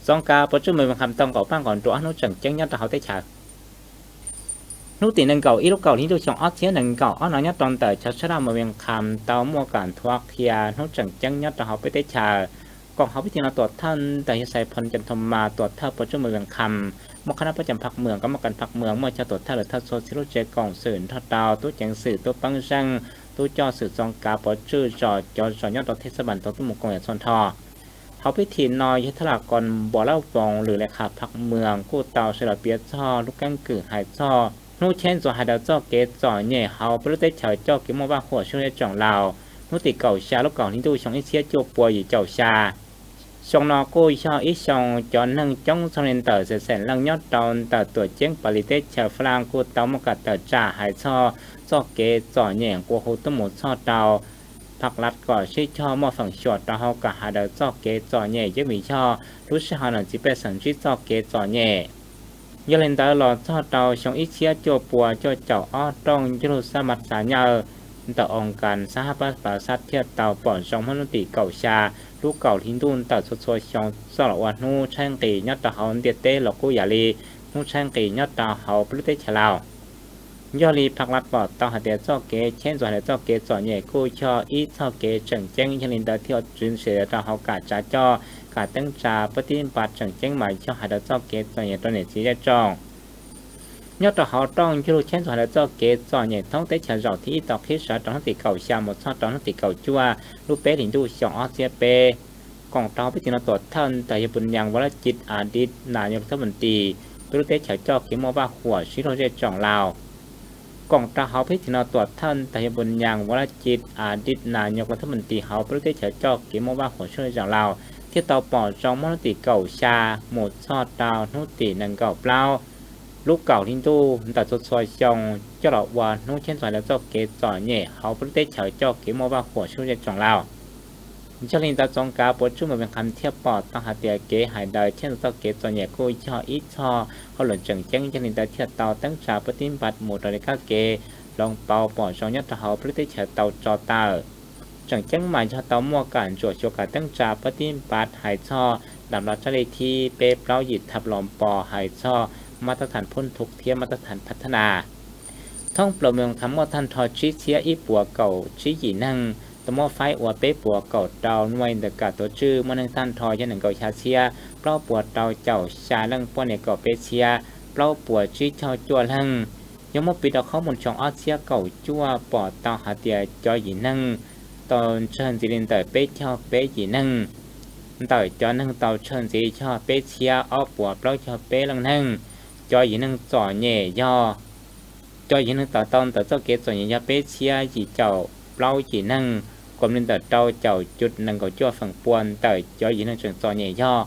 สองกาปัจจุบันคำต้องก่อฟังก่อนตัวนู้จังจังยัดเขาได้ฉานู้ตีหนึ่งเก่าอีลูกเก่าที่ดูช่องออสเชียหนึ่งเก่าอ้อนยัดตอนแต่ชัชรามาเวียงคำเตามัวการทวักเทียนู้จังจังยัดเขาไปได้ฉากองเขาพิจารณาตรวจท่านแต่ยังใส่พลจันทมาตรวจท่าปัจจุบันเวียงคำมคณะประจำพักเมืองก็มากันพักเมืองเมื่อจะตรวจท่าหรือท่าโซซิโรเจกองสื่อท่าดาวตัวแจงสื่อตัวปังช่างตัวจอสื่อซองกาปัจจุจอยัดตัวเทศบาลตัวตุ้มกองอย่างซอนทอเขาพิธีนอยยุทธลากรบ่อเล่าฟองหรือเลขาพักเมืองกู้เตาเสลเปียช่อลูกกังกือหายช่อนู้เช่นส่วนหายดาวจ่อเกจ่อเนี่ยเขาเพื่อได้เฉยจ่อเกมว่าหัวช่วยจ่องเรานู้ติเก่าชาลูกเก่าที่ดูช่องอิเชียโจปัวอยู่เจ้าชาช่องนอกู้ช่ออีช่องจอนนั่งจ้องสเลนเตอร์เสร็จลังยอดตอนแต่ตัวเจ้งปริเตเชฟรางกู้เตามกัดแต่จ่าหายช่อจ่อเกจ่อเนี่ยกัวหูต้มหมดช่อเตาผักลัดก่อชื่อช่อมอฝั่งชดตาเฮากะหาดจ่อเกจ่อเนี่ยยังมีช่อรู้สึกหาหนังจีเป็นสัญชีจ่อเกจ่อเนี่ยยันเล่นตาหลอดช่อเตาช่องอิเชียโจปัวโจเจ้าอ้อต้องยุรุสมัติสาเยอต่อองค์การสหประชาชาติเทียบเตาป่อนช่องมนุษย์เก่าชาลูกเก่าทิ้งดุนตัดสดๆช่องสลับวันนู้ช่างตียอดตาเฮาเดียเต้หลอกกู้ยาลีนู้ช่างตียอดตาเฮาปลุกเตชลาวยอลีพักรัดปอดตาหาเดียจ่อเกเช่นส่วนเดียจ่อเกจ่อเนี่ยกู้ช่ออีจ่อเกจังเจ้งยันเล่นตาเที่ยวจุนเสียตาเฮากาจ่าจ่อกาตั้งจ่าปฏิบัติจังเจ้งใหม่ช่อหาเดียจ่อเกจ่อเนี่ยตัวเนี่ยสีแดงจ้องยอดต่อเขาต้องยูรูเช่นส่วนแล้วเจ้าเกจส่วนใหญ่ต้องได้เฉลี่ยที่ต่อคิดสารตอนที่เก่าชาหมดชอบตอนที่เก่าจั่วรูปเป๊ะถึงดูสองออสเซียเปกองเท้าพิจารณาตรวจท่านแต่ยังเป็นยังวรจิตอาดิตนายกรัฐมนตรีตัวเตะเฉลี่ยเจ้าเขียนมาว่าหัวชิโรเจจ่องลาวกองเท้าพิจารณาตรวจท่านแต่ยังเป็นยังวรจิตอาดิตนายกรัฐมนตรีเขาตัวเตะเฉลี่ยเจ้าเขียนมาว่าหัวชิโรเจจ่องลาวที่เตาปอดจองมรติเก่าชาหมดชอบดาวนุตินังเก่าเปล่าลูกเก่าทิ้งตู้แต่สดซอยจองเจ้าหลอกวานนู้เช่นสายแล้วเจ้าเกจจ่อเนี่ยเขาเพิ่งได้เฉยเจ้าเกมว่าหัวช่วยจ่องเราเจ้าลินตาจองกาปวดชุ่มมาเป็นคำเทียบปอดตั้งหาเตียเกหายได้เช่นเจ้าเกจจ่อเนี่ยกู้ช่ออีช่อเขาหล่นจังเจ้งเจ้าลินตาเทียบเตาตั้งชาปฏิบัติหมดเลยข้าเกลองเป่าปอดจองยัดเขาเพิ่งได้เฉยเตาจอตาจังเจ้งหมายชาเตามั่วกันจวดโชกาตั้งชาปฏิบัติหายช่อดำรัชเลที่เป๊ะเปล่าหยิดทับหลอมปอหายช่อมาตรฐานพ้นทุกเทียมมาตรฐานพัฒนาท่องปลเมืองทำมอทันทอชิเชียอีปัวเก่าชิหยีนั่งตมอไฟอัวเป๊ปัวเก่าเตาหน่วยเดกาตัวชื่อมันนั่งทันทอยันหนึ่งเก่าชาเชียเปล่าปัวเตาเจ้าชาลังป้อนเนี่ยเก่าเปเชียเปล่าปัวชิเชาจัวลังยมปิดเอาข้อมูลช่องออสเซียเก่าจัวปอเตาหาเตียจอยหยีนั่งตอนเชิญจิรินเตอเป๊เชาเป๊หยีนั่งต่อยจอนั่งเตาเชิญสีชอเป๊เชียอ้อปัวเปล่าชอเป๊ลังนั่งcho những năng trò nhẹ do cho những năng tạo tông tạo cho kế trò nhẹ bé chia chỉ chậu lâu chỉ năng còn nên tạo trâu chậu chút năng có cho phần buồn tạo cho những năng trò nhẹ do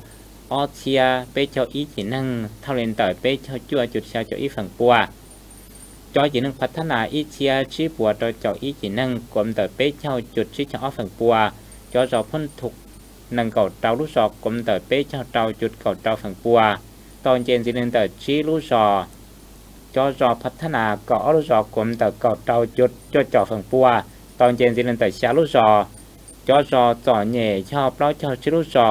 ở chia bé cho ý chỉ năng thao lên tạo bé cho chua chút sao cho ý phần bùa cho những năng phát thanh ý chia chỉ bùa cho ý chỉ năng còn tạo bé cho chút chỉ cho phần bùa cho rõ phân thục năng cầu trâu lúc sọt còn tạo bé cho trâu chút cầu trâu phần bùaตอนเจนสิเลนเตอร์ชีรู้จอพัฒนาเกาะรู้จอกลมแต่เกาะเตาจุดจ่อฝั่งปัวตอนเจนสิเลนเตอร์ชารู้จอจ่อเหน่ชอบเล่าเจ้าชิรู้จอ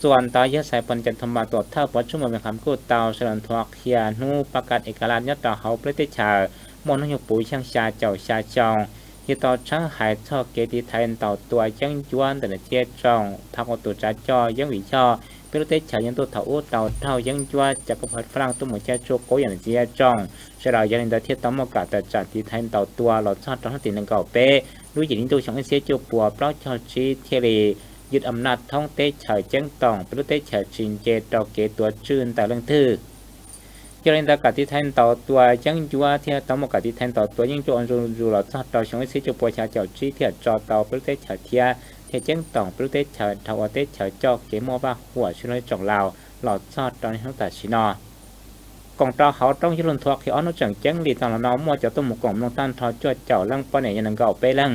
ส่วนตายะสายปัญจันทมาตัวท่าปัจจุบันเป็นคำกูเตาเสลันทวักเฮียนูประกาศเอกราชยต่อเขาประเทศชามนยปุ๋ยช่างชาเจ้าชาจองที่ต่อช่างหายท่อเกติไทยต่อตัวยังจวนแต่เจี๊ยจองพักตัวจ่าจอยังวิชอประเทศชายังตัวเท่ายังจัวจากประเทศฝรั่งตัวหมดแค่โชโกอย่างเจียจองเชลายังในเทียบตั้งโอกาสแต่จากที่ไทยต่อตัวเราชาติต้องติดหนึ่งเก่าเป้ด้วยอย่างนี้ตัวช่างเสียจูปัวเพราะชาวชีเทเลยึดอำนาจท่องเตะชายเจ้งตองประเทศชาชินเจตอเกตัวชื่นแต่เรื่องทื่อยังในอากาศที่ไทยต่อตัวยังจัวเทียบตั้งโอกาสที่ไทยต่อตัวยังจัวจูเราชาติเราช่างเสียจูปัวชาเจ้าชีเทียจอเตาประเทศชาเทียเจ้งต่องประเทศชาทาวเตชาจอกเกมว่าหัวช่วยจ่องลาวหลอดซอดตอนนี้ทั้งแต่ชินอกองตาเขาต้องยืนทวักที่อ้อนจังเจ้งลีตอนเราเนาะมัวจะต้มหมูกล่องลงต้านทอจวดเจ้าลังป้อนเนี่ยยังเก่าไปลัง